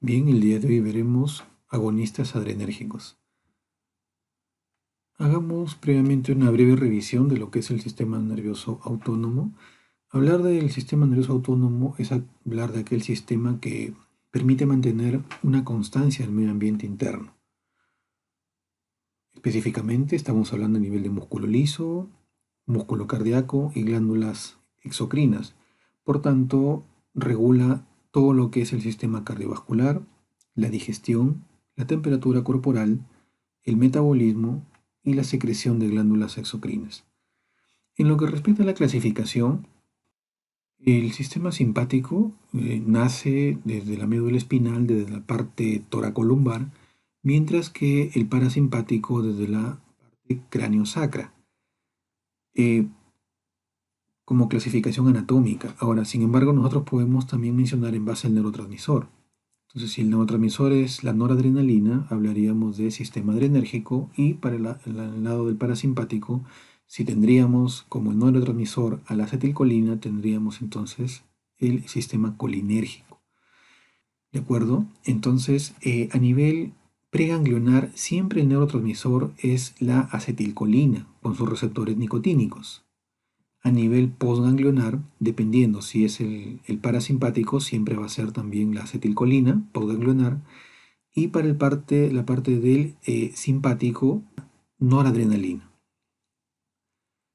Bien, el día de hoy veremos agonistas adrenérgicos. Hagamos previamente una breve revisión de lo que es el sistema nervioso autónomo. Hablar del sistema nervioso autónomo es hablar de aquel sistema que permite mantener una constancia en el medio ambiente interno. Específicamente estamos hablando a nivel de músculo liso, músculo cardíaco y glándulas exocrinas. Por tanto, regula todo lo que es el sistema cardiovascular, la digestión, la temperatura corporal, el metabolismo y la secreción de glándulas exocrinas. En lo que respecta a la clasificación, el sistema simpático nace desde la médula espinal, desde la parte toracolumbar, mientras que el parasimpático desde la parte craneosacra. Eh, como clasificación anatómica. Ahora, sin embargo, nosotros podemos también mencionar en base al neurotransmisor. Entonces, si el neurotransmisor es la noradrenalina, hablaríamos de sistema adrenérgico, y para el lado del parasimpático, si tendríamos como neurotransmisor a la acetilcolina, tendríamos entonces el sistema colinérgico. ¿De acuerdo? Entonces, a nivel preganglionar, siempre el neurotransmisor es la acetilcolina con sus receptores nicotínicos. A nivel postganglionar, dependiendo si es el parasimpático, siempre va a ser también la acetilcolina postganglionar, y para la parte del simpático, noradrenalina.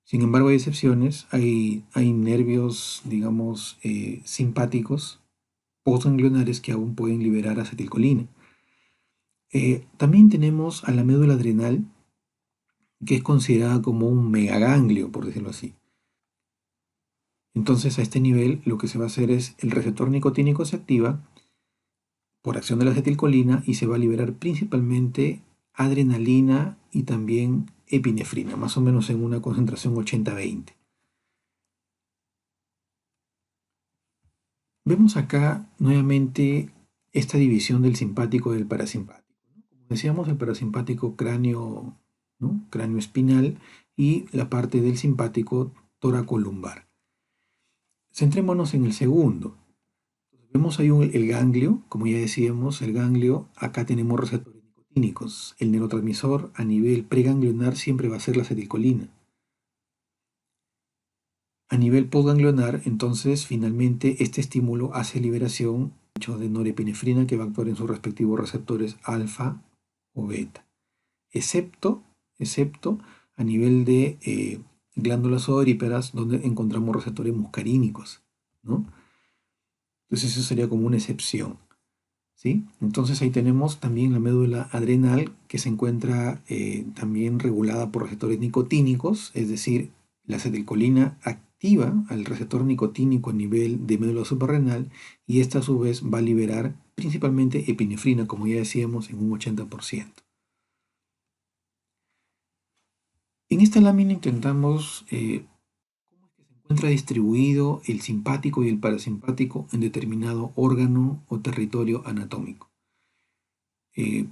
Sin embargo, hay excepciones, hay nervios, digamos, simpáticos postganglionares que aún pueden liberar acetilcolina. También tenemos a la médula adrenal, que es considerada como un megaganglio, por decirlo así. Entonces, a este nivel, lo que se va a hacer es el receptor nicotínico se activa por acción de la acetilcolina y se va a liberar principalmente adrenalina y también epinefrina, más o menos en una concentración 80-20. Vemos acá nuevamente esta división del simpático y del parasimpático. Como decíamos, el parasimpático cráneo, ¿no? Cráneo espinal, y la parte del simpático toracolumbar. Centrémonos en el segundo. Vemos ahí el ganglio, como ya decíamos, el ganglio, acá tenemos receptores nicotínicos. El neurotransmisor a nivel preganglionar siempre va a ser la acetilcolina. A nivel postganglionar, entonces, finalmente, este estímulo hace liberación de norepinefrina, que va a actuar en sus respectivos receptores alfa o beta. Excepto a nivel de glándulas odoríparas, donde encontramos receptores muscarínicos, ¿no? Entonces eso sería como una excepción, ¿sí? Entonces ahí tenemos también la médula adrenal, que se encuentra también regulada por receptores nicotínicos, es decir, la acetilcolina activa al receptor nicotínico a nivel de médula suprarrenal, y esta a su vez va a liberar principalmente epinefrina, como ya decíamos, en un 80%. En esta lámina intentamos cómo es que se encuentra distribuido el simpático y el parasimpático en determinado órgano o territorio anatómico. Casi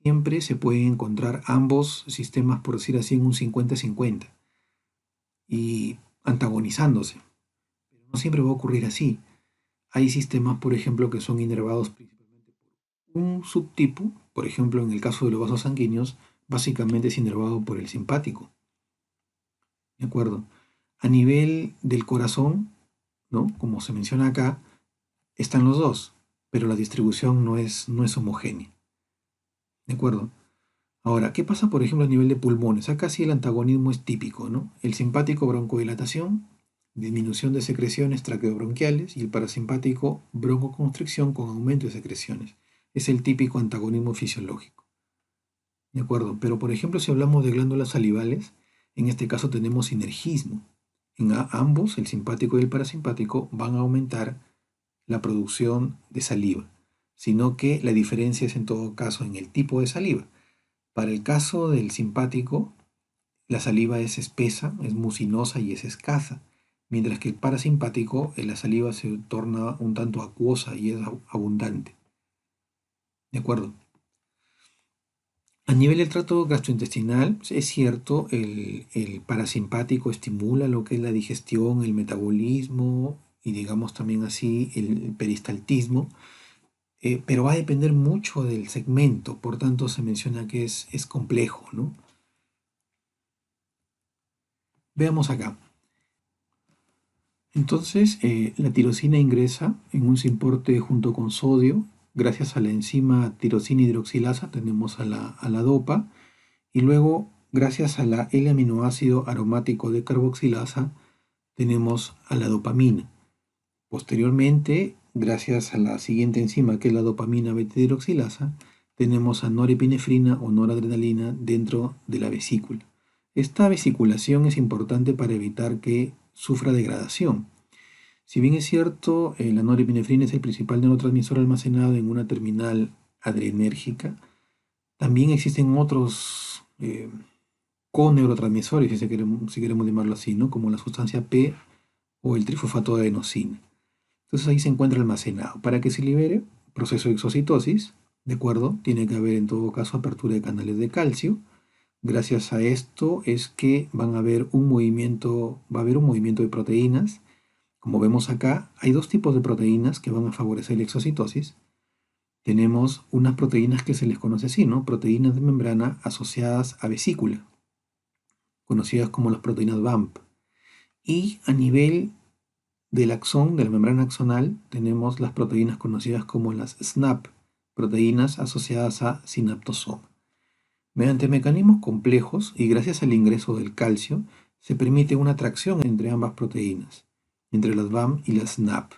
siempre se pueden encontrar ambos sistemas, por decir así, en un 50-50 y antagonizándose. Pero no siempre va a ocurrir así. Hay sistemas, por ejemplo, que son inervados principalmente por un subtipo. Por ejemplo, en el caso de los vasos sanguíneos, básicamente es inervado por el simpático. ¿De acuerdo? A nivel del corazón, ¿no? Como se menciona acá, están los dos, pero la distribución no es homogénea. ¿De acuerdo? Ahora, ¿qué pasa, por ejemplo, a nivel de pulmones? Acá sí el antagonismo es típico, ¿no? El simpático, broncodilatación, disminución de secreciones traqueobronquiales, y el parasimpático, broncoconstricción con aumento de secreciones. Es el típico antagonismo fisiológico. ¿De acuerdo? Pero, por ejemplo, si hablamos de glándulas salivales, en este caso tenemos sinergismo. En ambos, el simpático y el parasimpático, van a aumentar la producción de saliva, sino que la diferencia es en todo caso en el tipo de saliva. Para el caso del simpático, la saliva es espesa, es mucinosa y es escasa, mientras que el parasimpático, la saliva se torna un tanto acuosa y es abundante. ¿De acuerdo? A nivel del trato gastrointestinal, es cierto, el parasimpático estimula lo que es la digestión, el metabolismo y, digamos también así, el peristaltismo. pero va a depender mucho del segmento, por tanto se menciona que es complejo, ¿no? Veamos acá. Entonces, la tirosina ingresa en un simporte junto con sodio. Gracias a la enzima tirosina hidroxilasa tenemos a la dopa. Y luego, gracias a la L-aminoácido aromático de carboxilasa, tenemos a la dopamina. Posteriormente, gracias a la siguiente enzima, que es la dopamina beta-hidroxilasa, tenemos a norepinefrina o noradrenalina dentro de la vesícula. Esta vesiculación es importante para evitar que sufra degradación. Si bien es cierto, la norepinefrina es el principal neurotransmisor almacenado en una terminal adrenérgica, también existen otros coneurotransmisores, si queremos llamarlo así, ¿no? Como la sustancia P o el trifosfato de adenosina. Entonces ahí se encuentra almacenado. Para que se libere, proceso de exocitosis, ¿de acuerdo? Tiene que haber en todo caso apertura de canales de calcio. Gracias a esto es que va a haber un movimiento de proteínas. Como vemos acá, hay dos tipos de proteínas que van a favorecer la exocitosis. Tenemos unas proteínas que se les conoce así, ¿no? Proteínas de membrana asociadas a vesícula, conocidas como las proteínas BAMP. Y a nivel del axón, de la membrana axonal, tenemos las proteínas conocidas como las SNAP, proteínas asociadas a sinaptosoma. Mediante mecanismos complejos y gracias al ingreso del calcio, se permite una atracción entre ambas proteínas, entre las BAM y las SNAP.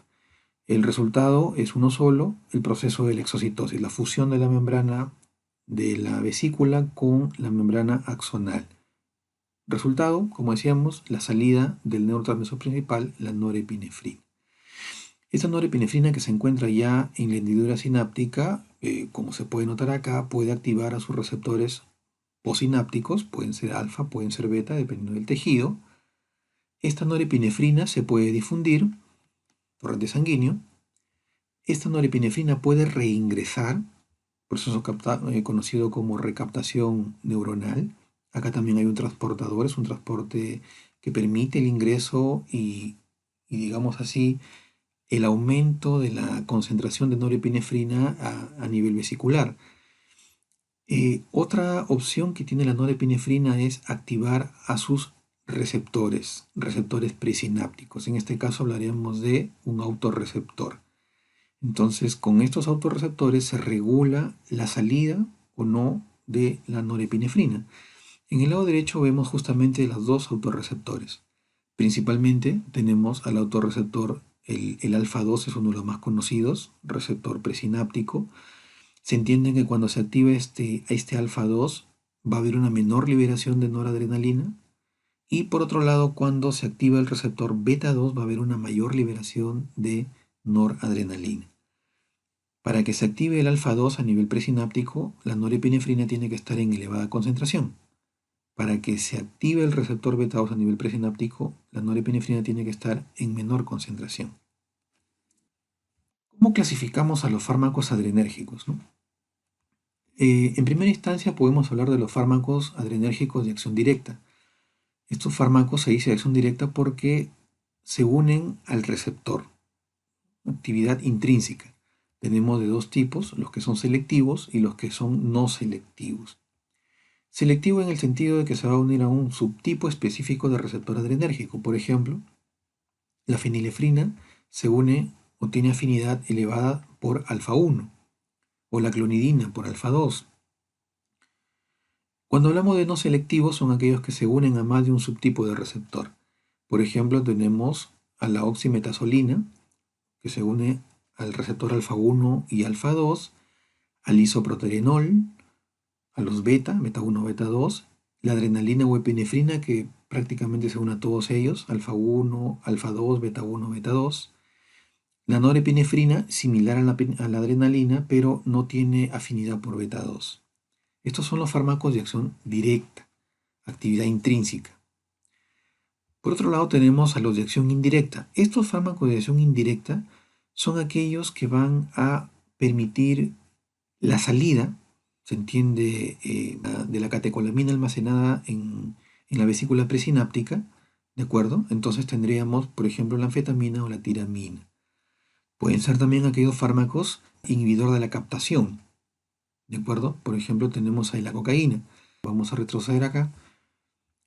El resultado es uno solo, el proceso de la exocitosis, la fusión de la membrana de la vesícula con la membrana axonal. Resultado, como decíamos, la salida del neurotransmisor principal, la norepinefrina. Esta norepinefrina que se encuentra ya en la hendidura sináptica, como se puede notar acá, puede activar a sus receptores posinápticos, pueden ser alfa, pueden ser beta, dependiendo del tejido. Esta norepinefrina se puede difundir, torrente sanguíneo. Esta norepinefrina puede reingresar, proceso conocido como recaptación neuronal. Acá también hay un transportador, es un transporte que permite el ingreso y digamos así, el aumento de la concentración de norepinefrina a nivel vesicular. Otra opción que tiene la norepinefrina es activar a sus receptores presinápticos. En este caso hablaríamos de un autorreceptor. Entonces, con estos autorreceptores se regula la salida o no de la norepinefrina. En el lado derecho vemos justamente los dos autorreceptores. Principalmente tenemos al autorreceptor, el alfa 2 es uno de los más conocidos, receptor presináptico. Se entiende que cuando se activa este alfa 2 va a haber una menor liberación de noradrenalina. Y por otro lado, cuando se activa el receptor beta 2 va a haber una mayor liberación de noradrenalina. Para que se active el alfa 2 a nivel presináptico, la norepinefrina tiene que estar en elevada concentración. Para que se active el receptor beta 2 a nivel presináptico, la norepinefrina tiene que estar en menor concentración. ¿Cómo clasificamos a los fármacos adrenérgicos, no? En primera instancia podemos hablar de los fármacos adrenérgicos de acción directa. Estos fármacos se dice de acción directa porque se unen al receptor, actividad intrínseca. Tenemos de dos tipos, los que son selectivos y los que son no selectivos. Selectivo en el sentido de que se va a unir a un subtipo específico de receptor adrenérgico. Por ejemplo, la fenilefrina se une o tiene afinidad elevada por alfa 1 o la clonidina por alfa 2. Cuando hablamos de no selectivos son aquellos que se unen a más de un subtipo de receptor. Por ejemplo, tenemos a la oximetazolina, que se une al receptor alfa 1 y alfa 2, al isoproterenol, a los beta 1, beta 2, la adrenalina o epinefrina, que prácticamente se une a todos ellos, alfa 1, alfa 2, beta 1, beta 2. La norepinefrina, similar a la adrenalina, pero no tiene afinidad por beta 2. Estos son los fármacos de acción directa, actividad intrínseca. Por otro lado tenemos a los de acción indirecta. Estos fármacos de acción indirecta son aquellos que van a permitir la salida, se entiende, de la catecolamina almacenada en la vesícula presináptica, ¿de acuerdo? Entonces tendríamos, por ejemplo, la anfetamina o la tiramina. Pueden ser también aquellos fármacos inhibidor de la captación, ¿de acuerdo? Por ejemplo, tenemos ahí la cocaína. Vamos a retroceder acá.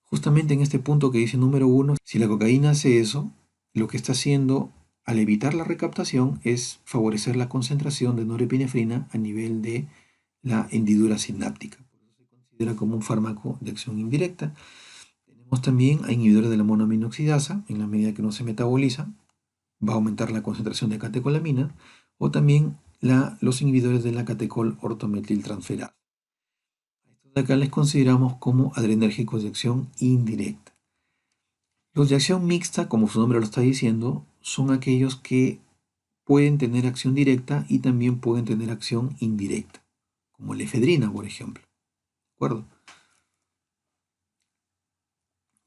Justamente en este punto que dice número 1, si la cocaína hace eso, lo que está haciendo al evitar la recaptación es favorecer la concentración de norepinefrina a nivel de la hendidura sináptica. Por eso se considera como un fármaco de acción indirecta. Tenemos también a inhibidores de la monoaminoxidasa, en la medida que no se metaboliza, va a aumentar la concentración de catecolamina, o también los inhibidores de la catecol ortometiltransferasa. Estos de acá les consideramos como adrenérgicos de acción indirecta. Los de acción mixta, como su nombre lo está diciendo, son aquellos que pueden tener acción directa y también pueden tener acción indirecta, como la efedrina, por ejemplo. ¿De acuerdo?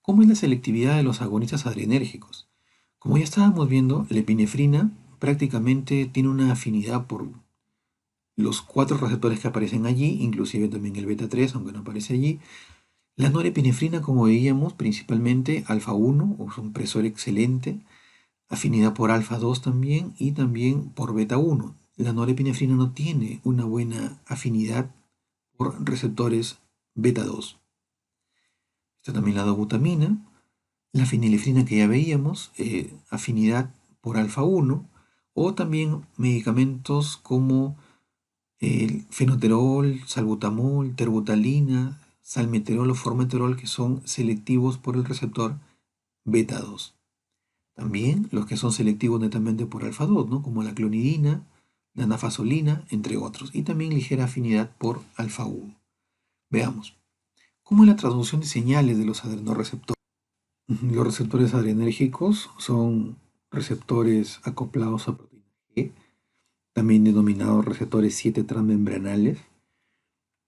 ¿Cómo es la selectividad de los agonistas adrenérgicos? Como ya estábamos viendo, la epinefrina prácticamente tiene una afinidad por los 4 receptores que aparecen allí, inclusive también el beta 3, aunque no aparece allí. La norepinefrina, como veíamos, principalmente alfa 1, es un presor excelente, afinidad por alfa 2 también y también por beta 1. La norepinefrina no tiene una buena afinidad por receptores beta 2. Está también la dobutamina, la fenilefrina que ya veíamos, afinidad por alfa 1, o también medicamentos como el fenoterol, salbutamol, terbutalina, salmeterol o formoterol, que son selectivos por el receptor beta 2. También los que son selectivos netamente por alfa 2, ¿no? Como la clonidina, la nafasolina, entre otros. Y también ligera afinidad por alfa 1. Veamos. ¿Cómo es la transducción de señales de los adrenorreceptores? Los receptores adrenérgicos son receptores acoplados a proteína G, también denominados receptores 7 transmembranales,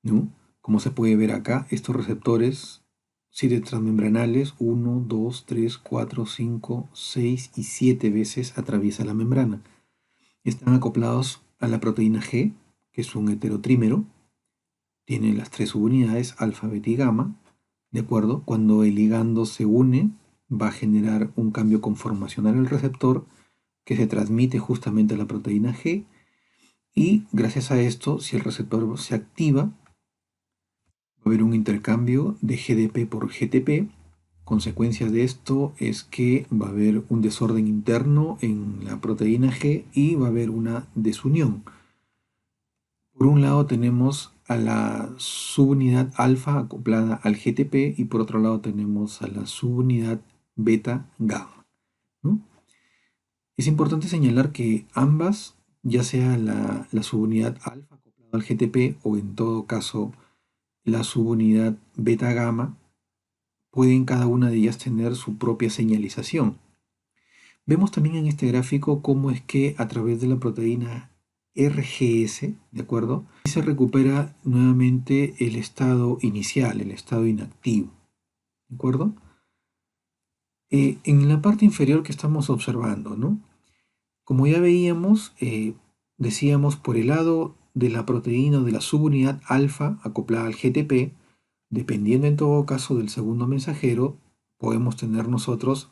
¿no? Como se puede ver acá, estos receptores 7 transmembranales, 1, 2, 3, 4, 5, 6 y 7 veces atraviesa la membrana. Están acoplados a la proteína G, que es un heterotrímero, tiene las 3 subunidades, alfa, beta y gamma, ¿de acuerdo? Cuando el ligando se une, va a generar un cambio conformacional al receptor que se transmite justamente a la proteína G, y gracias a esto, si el receptor se activa, va a haber un intercambio de GDP por GTP. Consecuencia de esto es que va a haber un desorden interno en la proteína G y va a haber una desunión. Por un lado tenemos a la subunidad alfa acoplada al GTP y por otro lado tenemos a la subunidad beta gamma, ¿no? Es importante señalar que ambas, ya sea la subunidad alfa acoplada al GTP o en todo caso la subunidad beta gamma, pueden cada una de ellas tener su propia señalización. Vemos también en este gráfico cómo es que a través de la proteína RGS, ¿de acuerdo? Se recupera nuevamente el estado inicial, el estado inactivo, ¿de acuerdo? En la parte inferior que estamos observando, ¿no? Como ya veíamos, decíamos por el lado de la proteína o de la subunidad alfa acoplada al GTP, dependiendo en todo caso del segundo mensajero, podemos tener nosotros,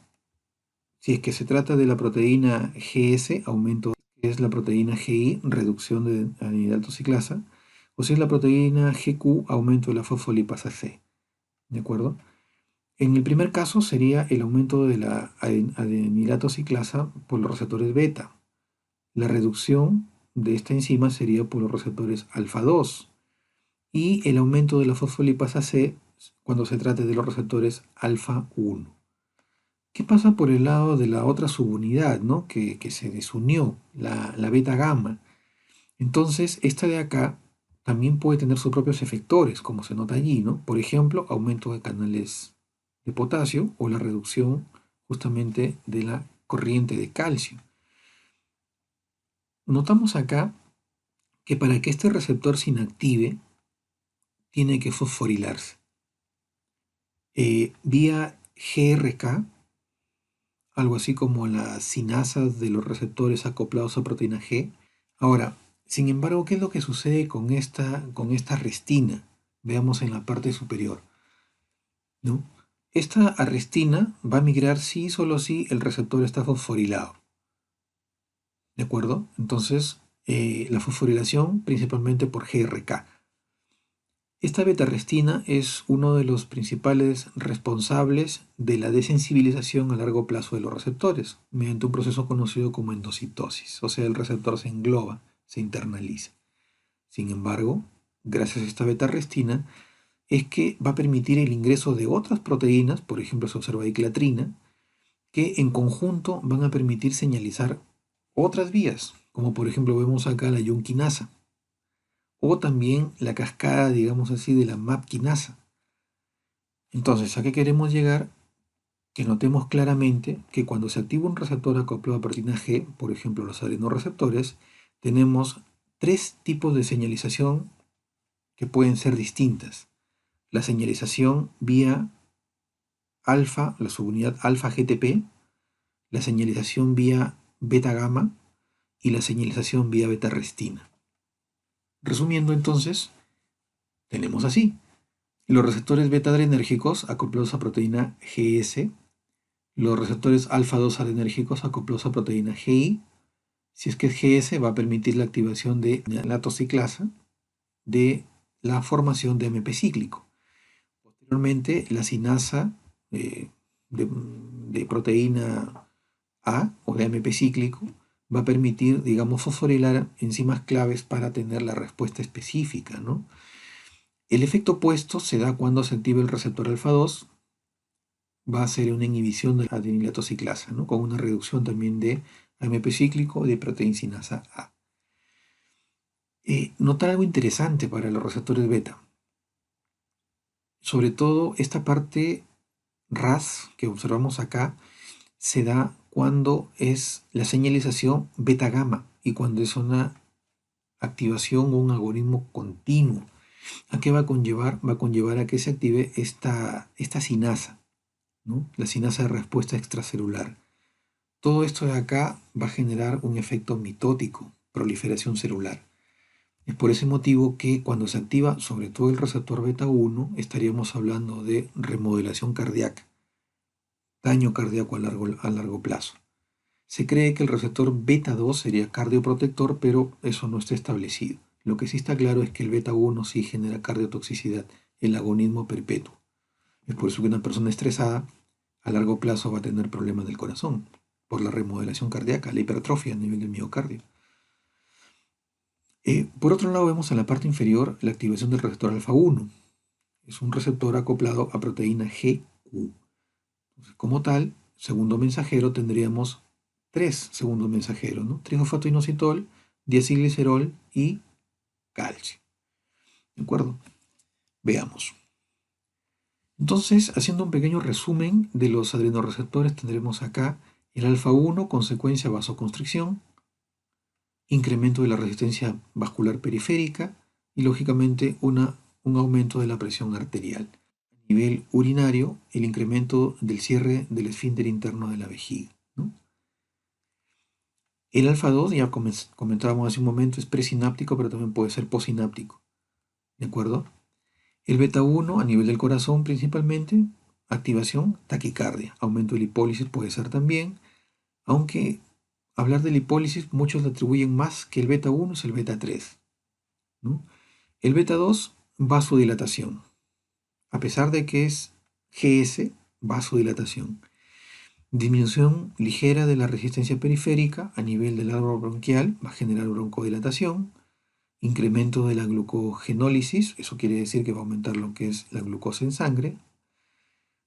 si es que se trata de la proteína GS, aumento, que es la proteína GI, reducción de anidato ciclasa, o si es la proteína GQ, aumento de la fosfolipasa C. ¿De acuerdo? En el primer caso sería el aumento de la adenilato ciclasa por los receptores beta. La reducción de esta enzima sería por los receptores alfa 2 y el aumento de la fosfolipasa C cuando se trate de los receptores alfa 1. ¿Qué pasa por el lado de la otra subunidad, ¿no? que se desunió, la beta gamma? Entonces, esta de acá también puede tener sus propios efectores, como se nota allí, ¿no? Por ejemplo, aumento de canales de potasio o la reducción justamente de la corriente de calcio. Notamos acá que para que este receptor se inactive, tiene que fosforilarse. Vía GRK, algo así como las sinasas de los receptores acoplados a proteína G. Ahora, sin embargo, ¿qué es lo que sucede con esta restina? Veamos en la parte superior, ¿no? Esta arrestina va a migrar solo si el receptor está fosforilado. ¿De acuerdo? Entonces, la fosforilación principalmente por GRK. Esta beta-arrestina es uno de los principales responsables de la desensibilización a largo plazo de los receptores, mediante un proceso conocido como endocitosis, o sea, el receptor se engloba, se internaliza. Sin embargo, gracias a esta beta-arrestina, es que va a permitir el ingreso de otras proteínas, por ejemplo se observa clatrina, que en conjunto van a permitir señalizar otras vías, como por ejemplo vemos acá la yunquinasa, o también la cascada, digamos así, de la MAP quinasa. Entonces, ¿a qué queremos llegar? Que notemos claramente que cuando se activa un receptor acoplado a proteína G, por ejemplo los adrenoreceptores, tenemos tres tipos de señalización que pueden ser distintas. La señalización vía alfa, la subunidad alfa GTP, la señalización vía beta gamma y la señalización vía beta restina. Resumiendo entonces, tenemos así los receptores beta adrenérgicos acoplados a proteína GS, los receptores alfa 2 adrenérgicos acoplados a proteína GI. Si es que es GS, va a permitir la activación de la tosiclasa de la formación de AMP cíclico. Posteriormente, la sinasa de proteína A o de AMP cíclico va a permitir, digamos, fosforilar enzimas claves para tener la respuesta específica, ¿no? El efecto opuesto se da cuando se activa el receptor alfa 2, va a ser una inhibición de la adenilatosiclasa, ¿no? Con una reducción también de AMP cíclico y de proteína sinasa A. Notar algo interesante para los receptores beta. Sobre todo esta parte RAS que observamos acá se da cuando es la señalización beta gamma y cuando es una activación o un algoritmo continuo. ¿A qué va a conllevar? Va a conllevar a que se active esta sinasa, ¿no? La sinasa de respuesta extracelular. Todo esto de acá va a generar un efecto mitótico, proliferación celular. Es por ese motivo que cuando se activa sobre todo el receptor beta 1 estaríamos hablando de remodelación cardíaca, daño cardíaco a largo plazo. Se cree que el receptor beta 2 sería cardioprotector, pero eso no está establecido. Lo que sí está claro es que el beta 1 sí genera cardiotoxicidad, el agonismo perpetuo. Es por eso que una persona estresada a largo plazo va a tener problemas del corazón, por la remodelación cardíaca, la hipertrofia a nivel del miocardio. Por otro lado, vemos en la parte inferior la activación del receptor alfa 1. Es un receptor acoplado a proteína GQ. Entonces, como tal, segundo mensajero tendríamos tres segundos mensajeros, ¿no? Trifosfatoinositol, diacilglicerol y calcio. ¿De acuerdo? Veamos. Entonces, haciendo un pequeño resumen de los adrenoreceptores, tendremos acá el alfa 1, consecuencia vasoconstricción, incremento de la resistencia vascular periférica y, lógicamente, un aumento de la presión arterial. A nivel urinario, el incremento del cierre del esfínter interno de la vejiga, ¿no? El alfa 2, ya comentábamos hace un momento, es presináptico, pero también puede ser posináptico. ¿De acuerdo? El beta 1 a nivel del corazón principalmente, activación, taquicardia, aumento de lipólisis puede ser también, aunque hablar de lipólisis muchos le atribuyen más que el beta 1 es el beta 3, ¿no? El beta 2, vasodilatación, a pesar de que es GS, vasodilatación. Disminución ligera de la resistencia periférica a nivel del árbol bronquial va a generar broncodilatación. Incremento de la glucogenólisis, eso quiere decir que va a aumentar lo que es la glucosa en sangre.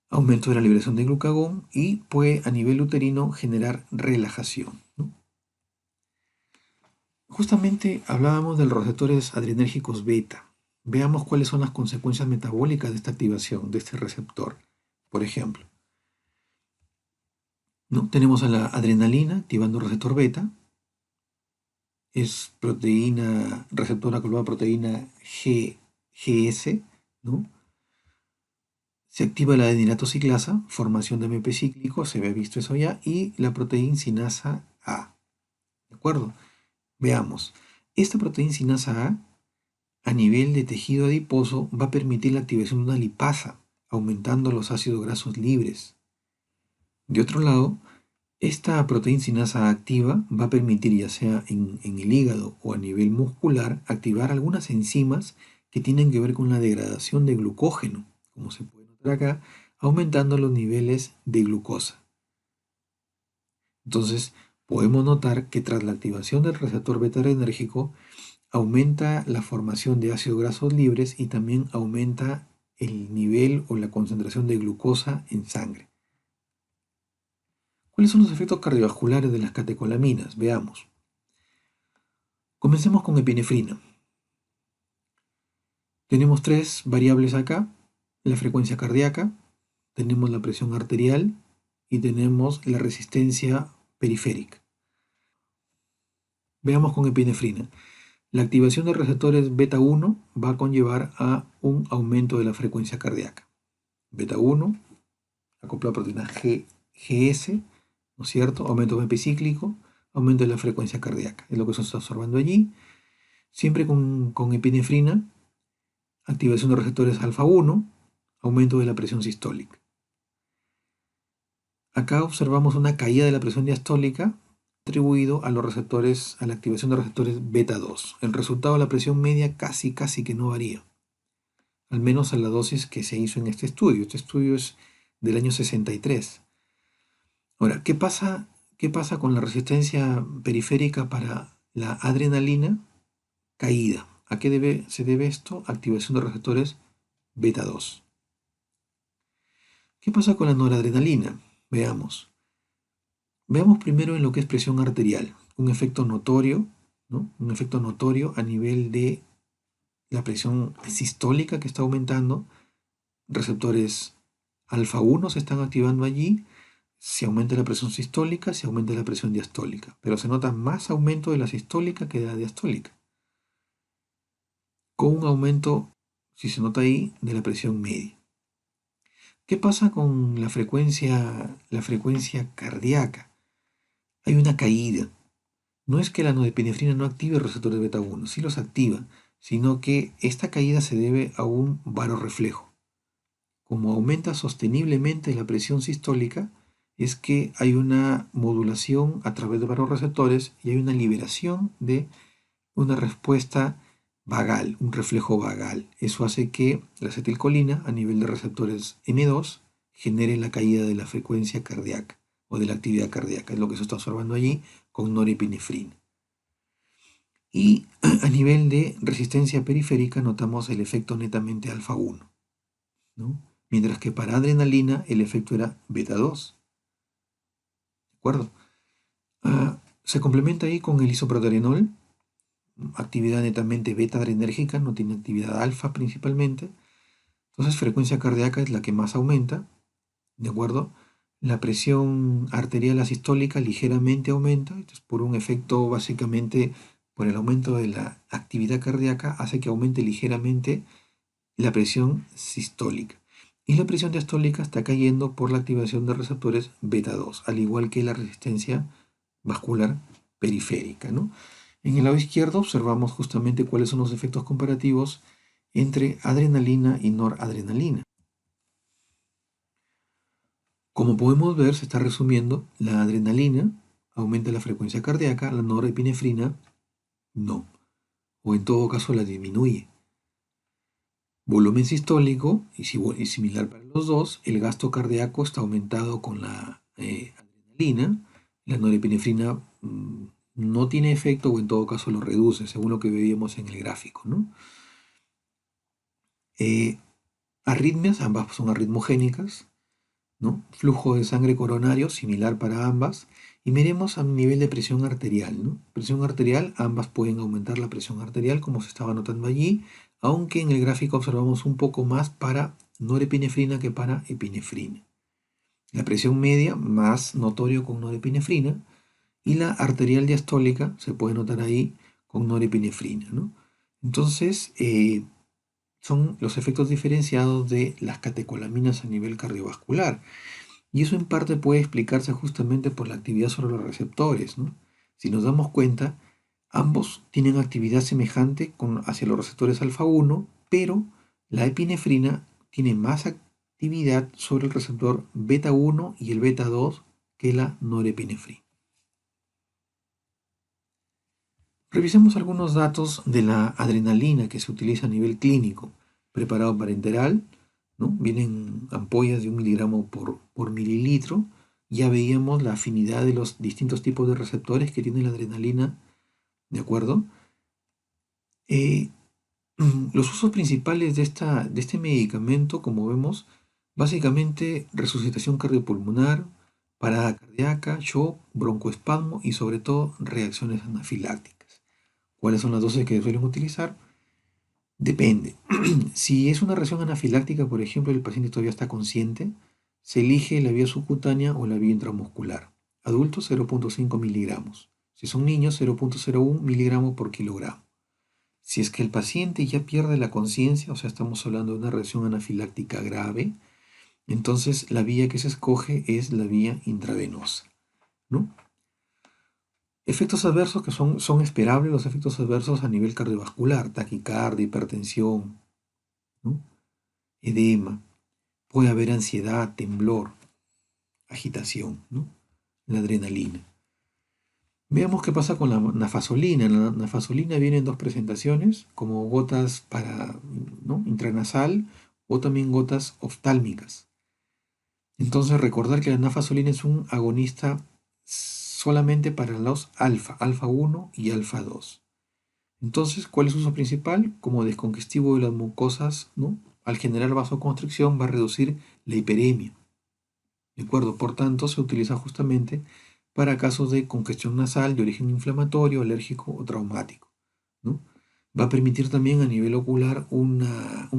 Aumento de la liberación de glucagón y puede a nivel uterino generar relajación, ¿no? Justamente hablábamos de los receptores adrenérgicos beta. Veamos cuáles son las consecuencias metabólicas de esta activación de este receptor. Por ejemplo, ¿no? Tenemos a la adrenalina activando el receptor beta. Es proteína, receptor acoplado a proteína GS, ¿no? Se activa la adenilatoxiclasa, formación de AMP cíclico, se había visto eso ya, y la proteína sinasa A. ¿De acuerdo? Veamos. Esta proteína sinasa a nivel de tejido adiposo, va a permitir la activación de una lipasa, aumentando los ácidos grasos libres. De otro lado, Esta proteinsinasa activa va a permitir, ya sea en el hígado o a nivel muscular, activar algunas enzimas que tienen que ver con la degradación de glucógeno, como se puede notar acá, aumentando los niveles de glucosa. Entonces, podemos notar que tras la activación del receptor beta-adrenérgico, aumenta la formación de ácidos grasos libres y también aumenta el nivel o la concentración de glucosa en sangre. ¿Cuáles son los efectos cardiovasculares de las catecolaminas? Veamos. Comencemos con epinefrina. Tenemos tres variables acá: la frecuencia cardíaca, tenemos la presión arterial y tenemos la resistencia periférica. Veamos con epinefrina. La activación de receptores beta 1 va a conllevar a un aumento de la frecuencia cardíaca. Beta 1, acoplado a proteína GS, ¿no es cierto? Aumento epicíclico, aumento de la frecuencia cardíaca. Es lo que se está observando allí. Siempre con epinefrina, activación de receptores alfa 1, aumento de la presión sistólica. Acá observamos una caída de la presión diastólica atribuido a los receptores, a la activación de receptores beta 2. El resultado de la presión media casi que no varía, al menos a la dosis que se hizo en este estudio. Este estudio es del año 63. Ahora, ¿qué pasa con la resistencia periférica para la adrenalina? Caída. ¿A qué se debe esto? Activación de receptores beta 2. ¿Qué pasa con la noradrenalina? Veamos. Veamos primero en lo que es presión arterial. Un efecto notorio, ¿no? Un efecto notorio a nivel de la presión sistólica que está aumentando. Receptores alfa 1 se están activando allí. Se aumenta la presión sistólica, se aumenta la presión diastólica. Pero se nota más aumento de la sistólica que de la diastólica, con un aumento, si se nota ahí, de la presión media. ¿Qué pasa con la frecuencia cardíaca? Hay una caída. No es que la norepinefrina no active receptores beta 1, sí los activa, sino que esta caída se debe a un varorreflejo. Como aumenta sosteniblemente la presión sistólica, es que hay una modulación a través de varorreceptores y hay una liberación de una respuesta vagal, un reflejo vagal. Eso hace que la acetilcolina a nivel de receptores M2 genere la caída de la frecuencia cardíaca o de la actividad cardíaca. Es lo que se está observando allí con norepinefrina. Y a nivel de resistencia periférica notamos el efecto netamente alfa 1, ¿no? Mientras que para adrenalina el efecto era beta 2. ¿De acuerdo? Se complementa ahí con el isoproterenol, actividad netamente beta adrenérgica, no tiene actividad alfa principalmente. Entonces frecuencia cardíaca es la que más aumenta, ¿de acuerdo? La presión arterial asistólica ligeramente aumenta, entonces por un efecto básicamente por el aumento de la actividad cardíaca hace que aumente ligeramente la presión sistólica. Y la presión diastólica está cayendo por la activación de receptores beta 2, al igual que la resistencia vascular periférica, ¿no? En el lado izquierdo observamos justamente cuáles son los efectos comparativos entre adrenalina y noradrenalina. Como podemos ver, se está resumiendo, la adrenalina aumenta la frecuencia cardíaca, la norepinefrina no, o en todo caso la disminuye. Volumen sistólico y similar para los dos, el gasto cardíaco está aumentado con la adrenalina, la norepinefrina no tiene efecto o en todo caso lo reduce, según lo que veíamos en el gráfico, ¿no? Arritmias, ambas son arritmogénicas, ¿no? Flujo de sangre coronario, similar para ambas. Y miremos a nivel de presión arterial, ¿no? Presión arterial, ambas pueden aumentar la presión arterial, como se estaba notando allí, aunque en el gráfico observamos un poco más para norepinefrina que para epinefrina. La presión media, más notorio con norepinefrina, y la arterial diastólica se puede notar ahí con norepinefrina, ¿no? Entonces, son los efectos diferenciados de las catecolaminas a nivel cardiovascular. Y eso en parte puede explicarse justamente por la actividad sobre los receptores, ¿no? Si nos damos cuenta, ambos tienen actividad semejante hacia los receptores alfa 1, pero la epinefrina tiene más actividad sobre el receptor beta 1 y el beta 2 que la norepinefrina. Revisemos algunos datos de la adrenalina que se utiliza a nivel clínico, preparado parenteral, ¿no? Vienen ampollas de 1 miligramo por mililitro. Ya veíamos la afinidad de los distintos tipos de receptores que tiene la adrenalina, ¿de acuerdo? Los usos principales de este medicamento, como vemos, básicamente resucitación cardiopulmonar, parada cardíaca, shock, broncoespasmo y sobre todo reacciones anafilácticas. ¿Cuáles son las dosis que suelen utilizar? Depende. Si es una reacción anafiláctica, por ejemplo, el paciente todavía está consciente, se elige la vía subcutánea o la vía intramuscular. Adultos 0,5 miligramos. Si son niños 0,01 miligramos por kilogramo. Si es que el paciente ya pierde la conciencia, o sea, estamos hablando de una reacción anafiláctica grave, entonces la vía que se escoge es la vía intravenosa, ¿no? Efectos adversos que son esperables, los efectos adversos a nivel cardiovascular, taquicardia, hipertensión, ¿no? Edema, puede haber ansiedad, temblor, agitación, ¿no? La adrenalina. Veamos qué pasa con la nafasolina. La nafasolina viene en dos presentaciones, como gotas para, ¿no? intranasal o también gotas oftálmicas. Entonces recordar que la nafasolina es un agonista solamente para los alfa 1 y alfa 2. Entonces, ¿cuál es su uso principal? Como descongestivo de las mucosas, ¿no? Al generar vasoconstricción va a reducir la hiperemia. ¿De acuerdo? Por tanto, se utiliza justamente para casos de congestión nasal de origen inflamatorio, alérgico o traumático, ¿no? Va a permitir también a nivel ocular un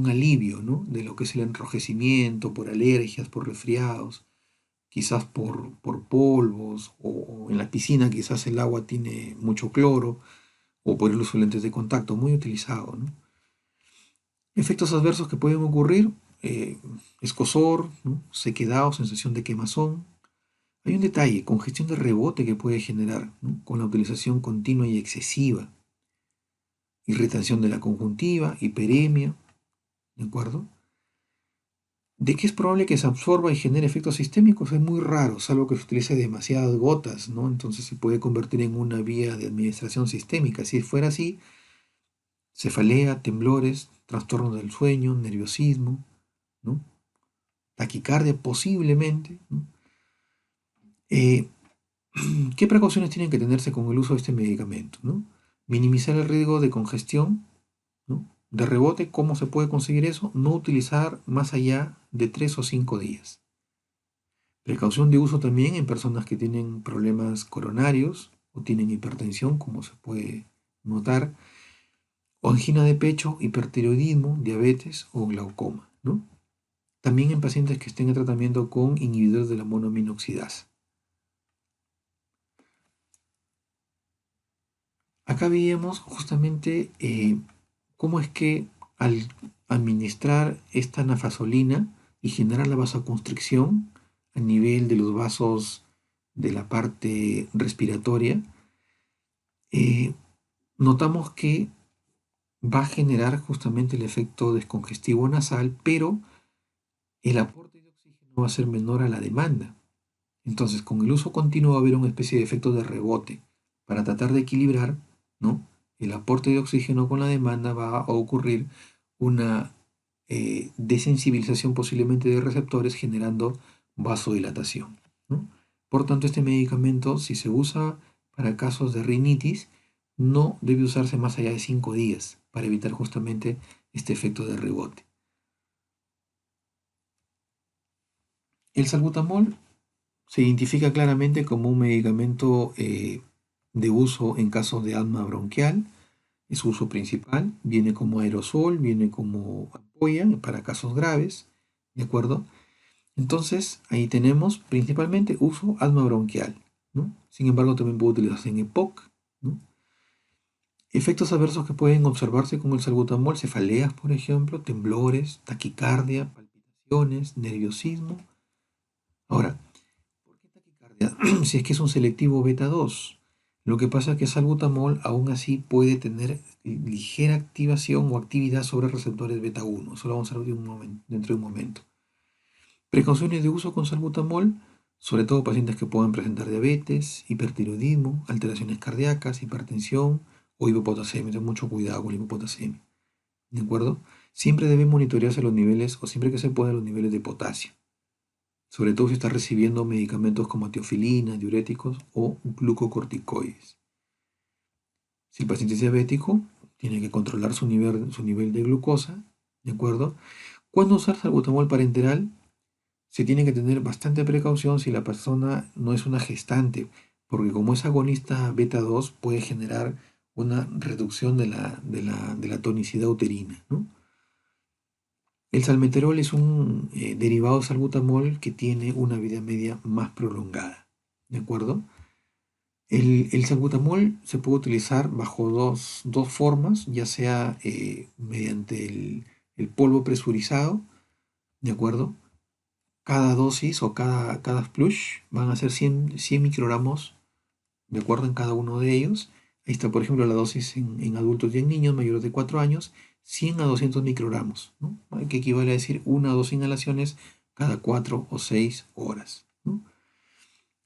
alivio, ¿no? De lo que es el enrojecimiento por alergias, por resfriados, quizás por polvos, o en la piscina quizás el agua tiene mucho cloro, o por el uso de lentes de contacto, muy utilizado, ¿no? Efectos adversos que pueden ocurrir, escozor, ¿no? Sequedad o sensación de quemazón. Hay un detalle, congestión de rebote que puede generar, ¿no? Con la utilización continua y excesiva. Irritación de la conjuntiva, hiperemia, ¿de acuerdo? De que es probable que se absorba y genere efectos sistémicos es muy raro, salvo que se utilice demasiadas gotas, ¿no? Entonces se puede convertir en una vía de administración sistémica. Si fuera así, cefalea, temblores, trastornos del sueño, nerviosismo, ¿no? Taquicardia posiblemente, ¿no? Eh, ¿Qué precauciones tienen que tenerse con el uso de este medicamento, ¿no? Minimizar el riesgo de congestión, ¿no? De rebote, ¿cómo se puede conseguir eso? No utilizar más allá de 3 o 5 días. Precaución de uso también en personas que tienen problemas coronarios o tienen hipertensión, como se puede notar, o angina de pecho, hipertiroidismo, diabetes o glaucoma, ¿no? También en pacientes que estén en tratamiento con inhibidores de la monoaminoxidasa. Acá veíamos justamente cómo es que al administrar esta nafasolina y generar la vasoconstricción a nivel de los vasos de la parte respiratoria, eh, notamos que va a generar justamente el efecto descongestivo nasal, pero el aporte de oxígeno va a ser menor a la demanda. Entonces, con el uso continuo va a haber una especie de efecto de rebote para tratar de equilibrar, ¿no? El aporte de oxígeno con la demanda. Va a ocurrir una desensibilización posiblemente de receptores generando vasodilatación, ¿no? Por tanto, este medicamento, si se usa para casos de rinitis, no debe usarse más allá de 5 días para evitar justamente este efecto de rebote. El salbutamol se identifica claramente como un medicamento de uso en casos de asma bronquial. Es su uso principal. Viene como aerosol, viene como ampolla para casos graves. ¿De acuerdo? Entonces, ahí tenemos principalmente uso asma bronquial, ¿no? Sin embargo, también puede utilizarse en EPOC, ¿no? Efectos adversos que pueden observarse con el salbutamol: cefaleas, por ejemplo, temblores, taquicardia, palpitaciones, nerviosismo. Ahora, ¿por qué taquicardia? Si es que es un selectivo beta 2. Lo que pasa es que salbutamol aún así puede tener ligera activación o actividad sobre receptores beta 1. Eso lo vamos a ver dentro de un momento. Precauciones de uso con salbutamol sobre todo pacientes que puedan presentar diabetes, hipertiroidismo, alteraciones cardíacas, hipertensión o hipopotasemia. Ten mucho cuidado con la hipopotasemia, ¿de acuerdo? Siempre deben monitorearse los niveles, o siempre que se pueda, los niveles de potasio, sobre todo si está recibiendo medicamentos como teofilina, diuréticos o glucocorticoides. Si el paciente es diabético, tiene que controlar su nivel de glucosa, ¿de acuerdo? ¿Cuándo usar salbutamol parenteral? Se tiene que tener bastante precaución si la persona no es una gestante, porque como es agonista beta 2 puede generar una reducción de la tonicidad uterina, ¿no? El salmeterol es un derivado de salbutamol que tiene una vida media más prolongada, ¿de acuerdo? El salbutamol se puede utilizar bajo dos formas, ya sea mediante el polvo presurizado, ¿de acuerdo? Cada dosis o cada flush van a ser 100 microgramos, de acuerdo en cada uno de ellos. Ahí está, por ejemplo, la dosis en adultos y en niños mayores de 4 años, 100 a 200 microgramos, ¿no? Que equivale a decir una o dos inhalaciones cada 4 o 6 horas, ¿no?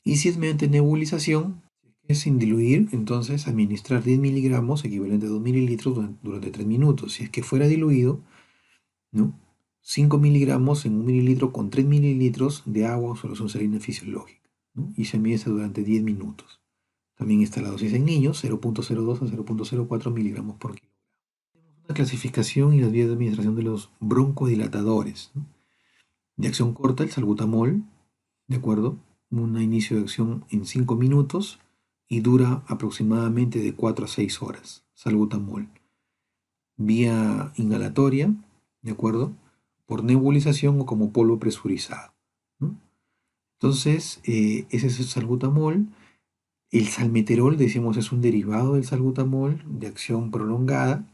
Y si es mediante nebulización, es sin diluir, entonces administrar 10 miligramos, equivalente a 2 mililitros, durante 3 minutos. Si es que fuera diluido, ¿no? 5 miligramos en un mililitro con 3 mililitros de agua o solución salina fisiológica, ¿no? Y se mide durante 10 minutos. También está la dosis en niños, 0,02 a 0,04 miligramos por kilo. La clasificación y las vías de administración de los broncodilatadores, ¿no? De acción corta, el salbutamol, ¿de acuerdo? Un inicio de acción en 5 minutos y dura aproximadamente de 4 a 6 horas. Salbutamol. Vía inhalatoria, ¿de acuerdo? Por nebulización o como polvo presurizado, ¿no? Entonces, ese es el salbutamol. El salmeterol, decimos, es un derivado del salbutamol de acción prolongada.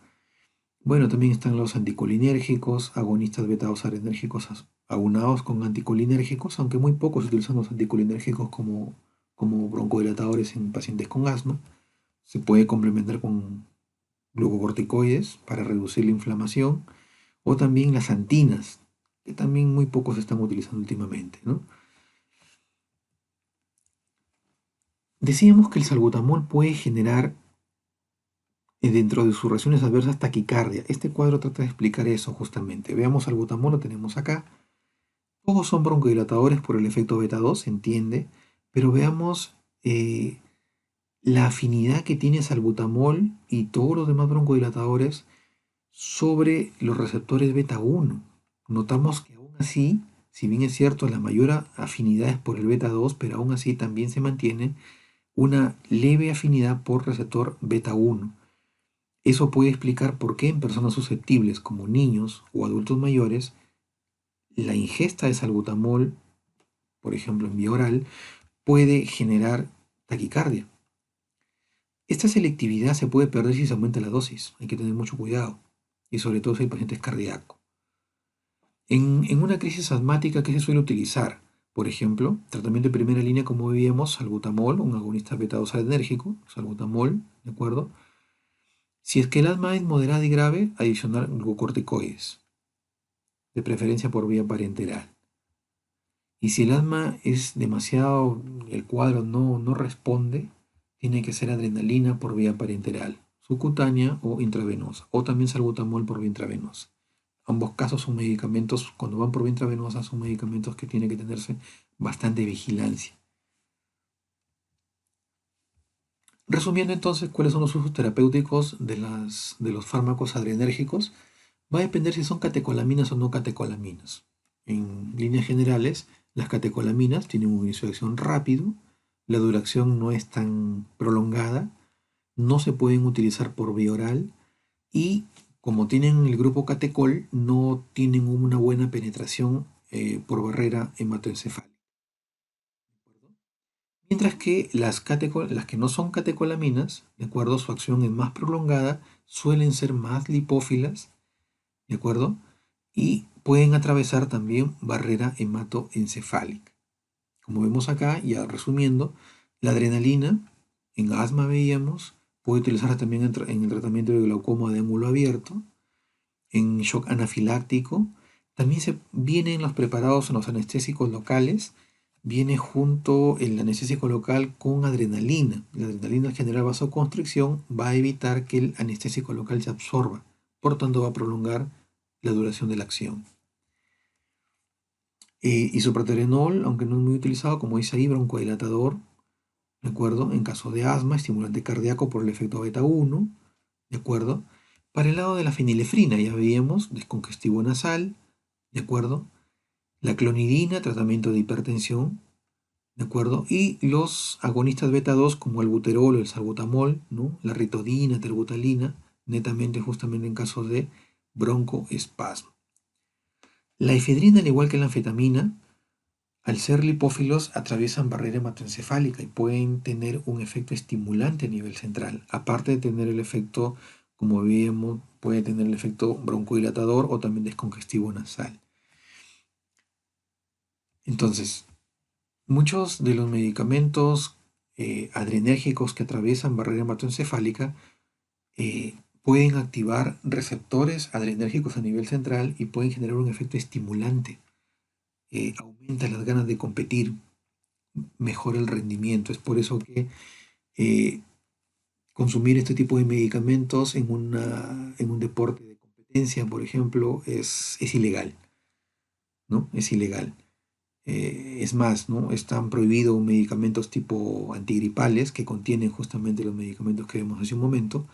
Bueno, también están los anticolinérgicos, agonistas beta-2 adrenérgicos aunados con anticolinérgicos, aunque muy pocos utilizan los anticolinérgicos como broncodilatadores en pacientes con asma. Se puede complementar con glucocorticoides para reducir la inflamación, o también las antinas, que también muy pocos se están utilizando últimamente, ¿no? Decíamos que el salbutamol puede generar dentro de sus reacciones adversas taquicardia. Este cuadro trata de explicar eso justamente. Veamos salbutamol, lo tenemos acá. Todos son broncodilatadores por el efecto beta 2, se entiende, pero veamos la afinidad que tiene salbutamol y todos los demás broncodilatadores sobre los receptores beta 1. Notamos que aún así, si bien es cierto, la mayor afinidad es por el beta 2, pero aún así también se mantiene una leve afinidad por receptor beta 1. Eso puede explicar por qué en personas susceptibles como niños o adultos mayores, la ingesta de salbutamol, por ejemplo en vía oral, puede generar taquicardia. Esta selectividad se puede perder si se aumenta la dosis, hay que tener mucho cuidado, y sobre todo si el paciente es cardíaco. En una crisis asmática, ¿qué se suele utilizar? Por ejemplo, tratamiento de primera línea, como veíamos, salbutamol, un agonista beta-2 adrenérgico, salbutamol, ¿de acuerdo? Si es que el asma es moderada y grave, adicionar glucocorticoides, de preferencia por vía parenteral. Y si el asma es demasiado, el cuadro no responde, tiene que ser adrenalina por vía parenteral, subcutánea o intravenosa, o también salbutamol por vía intravenosa. Ambos casos son medicamentos, cuando van por vía intravenosa, son medicamentos que tienen que tenerse bastante vigilancia. Resumiendo entonces, ¿cuáles son los usos terapéuticos de los fármacos adrenérgicos? Va a depender si son catecolaminas o no catecolaminas. En líneas generales, las catecolaminas tienen un inicio de acción rápido, la duración no es tan prolongada, no se pueden utilizar por vía oral y como tienen el grupo catecol, no tienen una buena penetración por barrera hematoencefálica. Mientras que las que no son catecolaminas, de acuerdo, su acción es más prolongada, suelen ser más lipófilas, ¿de acuerdo? Y pueden atravesar también barrera hematoencefálica. Como vemos acá, ya resumiendo, la adrenalina en asma veíamos, puede utilizarse también en el tratamiento de glaucoma de ángulo abierto, en shock anafiláctico. También se vienen los preparados en los anestésicos locales viene junto el anestésico local con adrenalina. La adrenalina al generar vasoconstricción va a evitar que el anestésico local se absorba, por tanto va a prolongar la duración de la acción. Isoproterenol, aunque no es muy utilizado, como dice ahí, broncodilatador, ¿de acuerdo? En caso de asma, estimulante cardíaco por el efecto beta 1, ¿de acuerdo? Para el lado de la fenilefrina, ya veíamos, descongestivo nasal, ¿de acuerdo? La clonidina, tratamiento de hipertensión, ¿de acuerdo? Y los agonistas beta 2 como el buterol o el salbutamol, ¿no? La ritodina, terbutalina, netamente justamente en casos de broncoespasmo. La efedrina, al igual que la anfetamina, al ser lipófilos atraviesan barrera hematoencefálica y pueden tener un efecto estimulante a nivel central, aparte de tener el efecto, como vimos, puede tener el efecto broncodilatador o también descongestivo nasal. Entonces, muchos de los medicamentos adrenérgicos que atraviesan barrera hematoencefálica pueden activar receptores adrenérgicos a nivel central y pueden generar un efecto estimulante. Aumenta las ganas de competir, mejora el rendimiento. Es por eso que eh, consumir este tipo de medicamentos en un deporte de competencia, por ejemplo, es ilegal, ¿no? Es ilegal. Es más, ¿no? Están prohibidos medicamentos tipo antigripales que contienen justamente los medicamentos que vimos hace un momento,